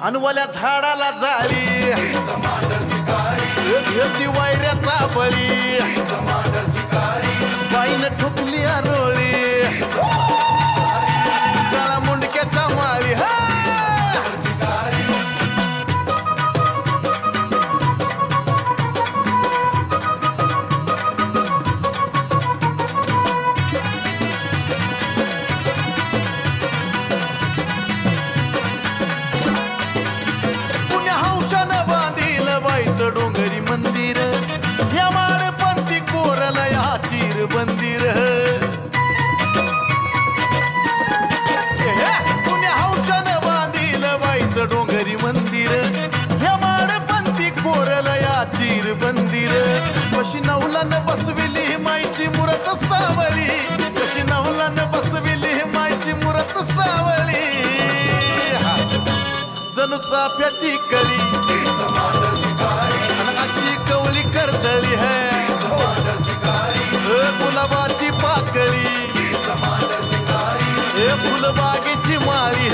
अनवल्या झाडाला जाळी घेती वायऱ्याचा बळी बाईनं ठोकली आरोळी काळा मुंडक्याच्या माळी डोंगरी मंदिर या माळपंथी कोरला या चिर बंदिर पुण्या हौशानं बांधील बाईचं डोंगरी मंदिर या माळपंथी कोरला या चिर बंदिर कशी नवलानं बसविली माईची मूरत सावली कशी नवलानं बसविली माईची मूरत सावली जणू चाफ्याची कली अशी कवली करतली है गुलाबाची पाकळी फुलबागेची माळी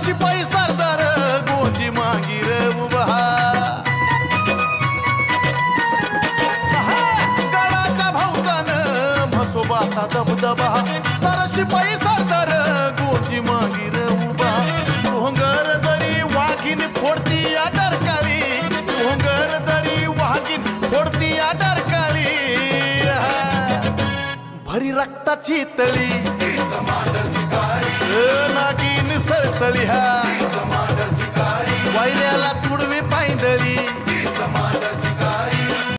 शिपाई सरदार गोंदी मांगीर उभा गडाच्या भोवतानं म्हसोबाचा दबदबा सारा शिपाई सरदार गोंदी मांगीर उभा भोंगर दरी वाघीन फोडती या डरकाळी भोंगर दरी वाघीन फोडती या डरकाळी भरी रक्ताची तळी नागिन सळसळी